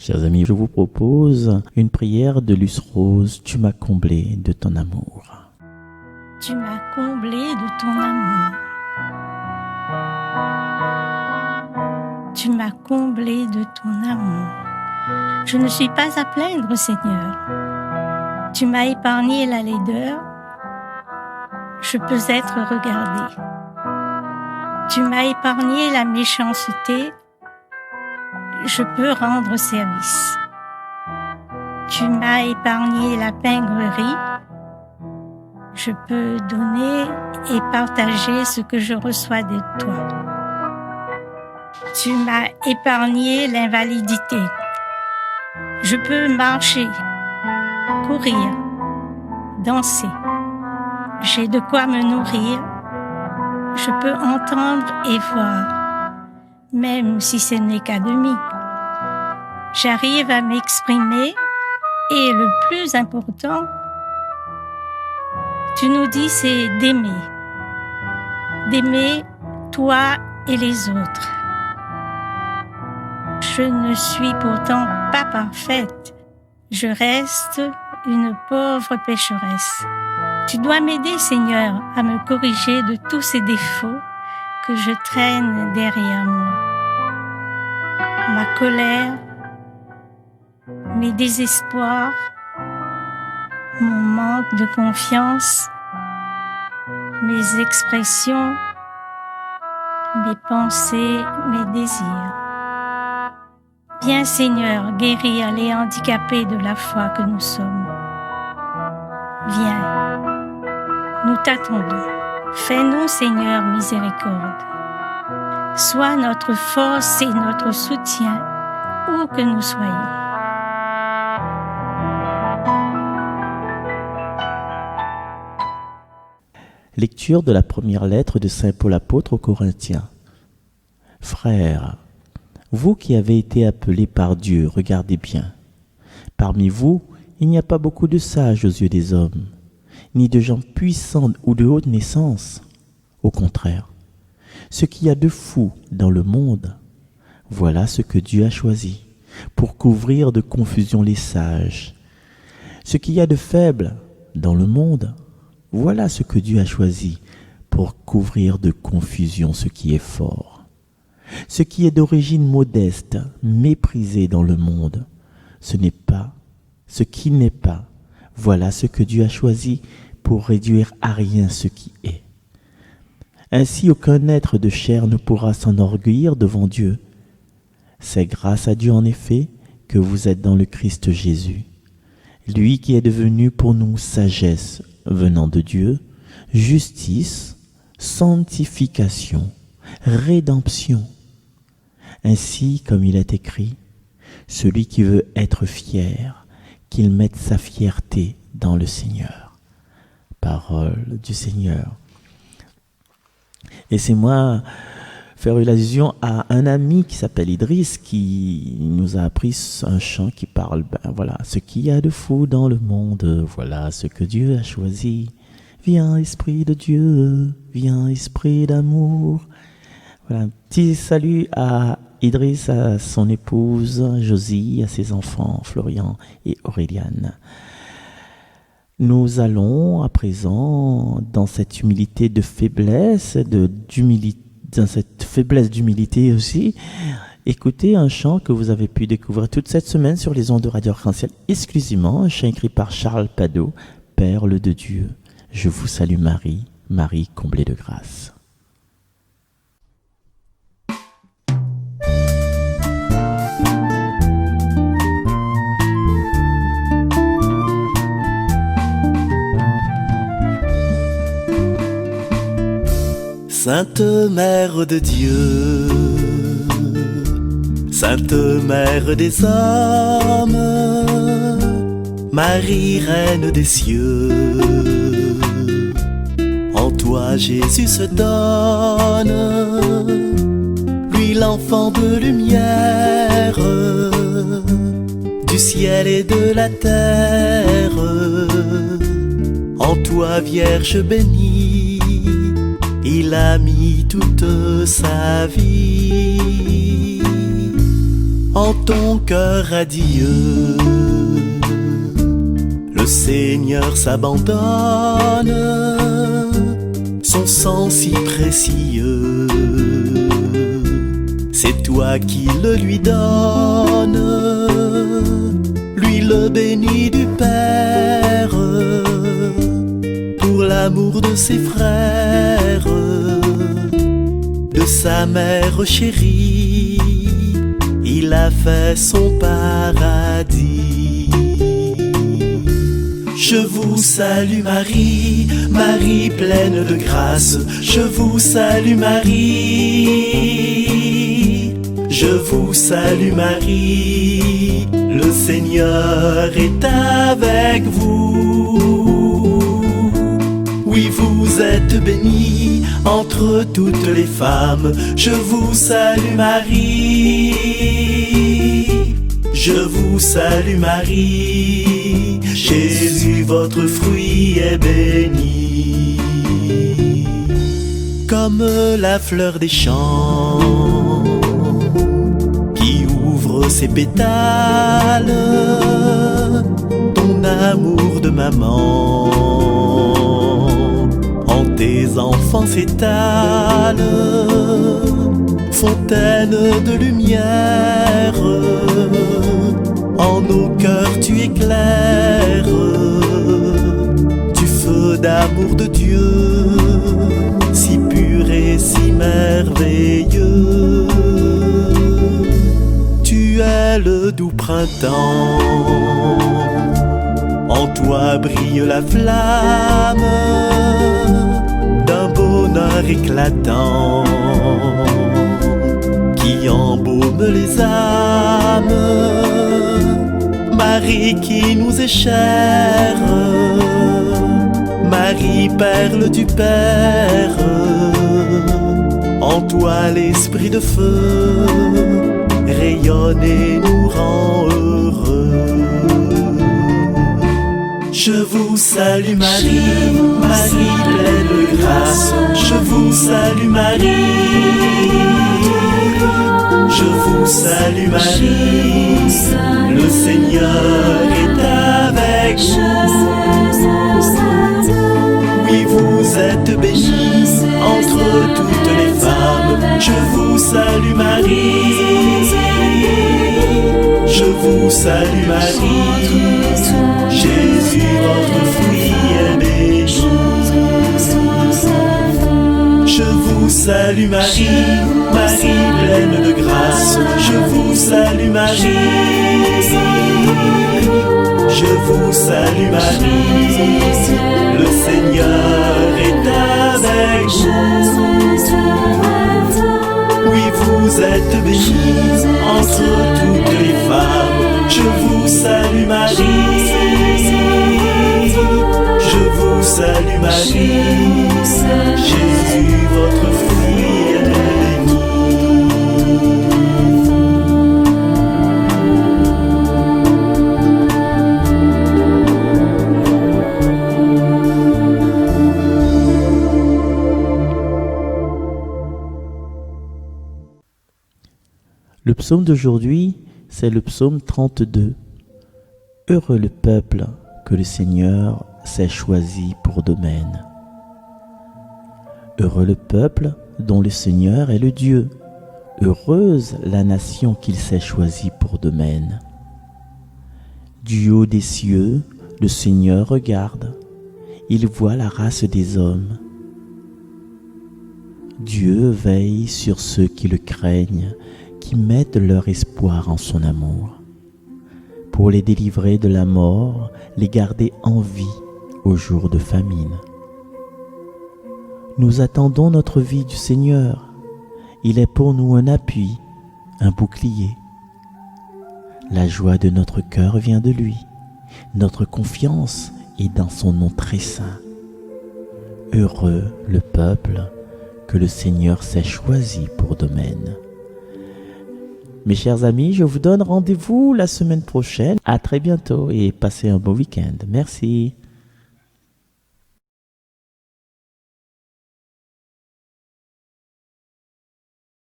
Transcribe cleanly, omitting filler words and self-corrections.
Chers amis, je vous propose une prière de Luce Rose. Tu m'as comblé de ton amour. Tu m'as comblé de ton amour. Tu m'as comblé de ton amour. Je ne suis pas à plaindre, Seigneur. Tu m'as épargné la laideur. Je peux être regardé. Tu m'as épargné la méchanceté. Je peux rendre service. Tu m'as épargné la pingrerie. Je peux donner et partager ce que je reçois de toi. Tu m'as épargné l'invalidité. Je peux marcher, courir, danser. J'ai de quoi me nourrir. Je peux entendre et voir, même si ce n'est qu'à demi. J'arrive à m'exprimer et le plus important, tu nous dis, c'est d'aimer. D'aimer toi et les autres. Je ne suis pourtant pas parfaite. Je reste une pauvre pécheresse. Tu dois m'aider, Seigneur, à me corriger de tous ces défauts que je traîne derrière moi. Ma colère, mes désespoirs, mon manque de confiance, mes expressions, mes pensées, mes désirs. Viens, Seigneur, guérir les handicapés de la foi que nous sommes. Viens, nous t'attendons. Fais-nous, Seigneur, miséricorde. Sois notre force et notre soutien, où que nous soyons. Lecture de la première lettre de saint Paul apôtre aux Corinthiens. Frères, vous qui avez été appelés par Dieu, regardez bien. Parmi vous, il n'y a pas beaucoup de sages aux yeux des hommes, ni de gens puissants ou de haute naissance. Au contraire, ce qu'il y a de fou dans le monde, voilà ce que Dieu a choisi, pour couvrir de confusion les sages. Ce qu'il y a de faible dans le monde, voilà ce que Dieu a choisi, pour couvrir de confusion ce qui est fort. Ce qui est d'origine modeste, méprisé dans le monde, ce qui n'est pas, voilà ce que Dieu a choisi pour réduire à rien ce qui est. Ainsi aucun être de chair ne pourra s'enorgueillir devant Dieu. C'est grâce à Dieu en effet que vous êtes dans le Christ Jésus, lui qui est devenu pour nous sagesse venant de Dieu, justice, sanctification, rédemption. Ainsi, comme il est écrit, celui qui veut être fier, qu'il mette sa fierté dans le Seigneur. Parole du Seigneur. Et c'est moi faire une allusion à un ami qui s'appelle Idriss, qui nous a appris un chant qui parle, voilà, ce qu'il y a de fou dans le monde, voilà ce que Dieu a choisi. Viens Esprit de Dieu, viens Esprit d'amour. Voilà, un petit salut à Idriss, à son épouse Josie, à ses enfants Florian et Auréliane. Nous allons à présent, dans cette humilité de faiblesse, dans cette faiblesse d'humilité aussi, écouter un chant que vous avez pu découvrir toute cette semaine sur les ondes de Radio Arc-en-Ciel, exclusivement un chant écrit par Charles Padeau, Perle de Dieu. Je vous salue Marie, Marie comblée de grâce. Sainte Mère de Dieu, Sainte Mère des hommes, Marie Reine des cieux, en toi Jésus se donne, lui l'enfant de lumière, du ciel et de la terre, en toi Vierge bénie, il a mis toute sa vie. en ton cœur radieux. Le Seigneur s'abandonne, son sang si précieux. C'est toi qui le lui donnes, lui le béni du Père, pour l'amour de ses frères, de sa mère chérie, il a fait son paradis. Je vous salue Marie, Marie pleine de grâce. Je vous salue Marie, je vous salue Marie. Le Seigneur est avec vous. Oui, vous êtes bénie entre toutes les femmes. Je vous salue Marie, je vous salue Marie. Jésus, votre fruit est béni. Comme la fleur des champs qui ouvre ses pétales, ton amour de maman en tes enfants s'étale. Fontaine de lumière, en nos cœurs tu éclaires, du feu d'amour de Dieu, si pur et si merveilleux. Tu es le doux printemps, en toi brille la flamme d'un bonheur éclatant qui embaume les âmes. Marie qui nous est chère, Marie perle du Père, en toi l'esprit de feu rayonne et nous rend heureux. Je vous salue Marie, Marie pleine de grâce. Je vous salue Marie, je vous salue Marie. Le Seigneur est avec vous. Oui, vous êtes bénie entre toutes les femmes. Je vous salue Marie, je vous salue Marie. Jésus, votre fruit est béni. Je vous salue Marie, Marie pleine de grâce. Je vous salue Marie, je vous salue Marie. Le Seigneur est avec vous. Oui, vous êtes bénie entre toutes les femmes. Je vous salue Marie, je vous salue Marie. Jésus, votre fruit est béni. Le psaume d'aujourd'hui, c'est le psaume 32. Heureux le peuple que le Seigneur s'est choisi pour domaine. Heureux le peuple dont le Seigneur est le Dieu. Heureuse la nation qu'il s'est choisie pour domaine. Du haut des cieux, le Seigneur regarde. Il voit la race des hommes. Dieu veille sur ceux qui le craignent, qui mettent leur espoir en son amour, pour les délivrer de la mort, les garder en vie au jour de famine. Nous attendons notre vie du Seigneur. Il est pour nous un appui, un bouclier. La joie de notre cœur vient de lui. Notre confiance est dans son nom très saint. Heureux le peuple que le Seigneur s'est choisi pour domaine. Mes chers amis, je vous donne rendez-vous la semaine prochaine. À très bientôt et passez un bon week-end. Merci.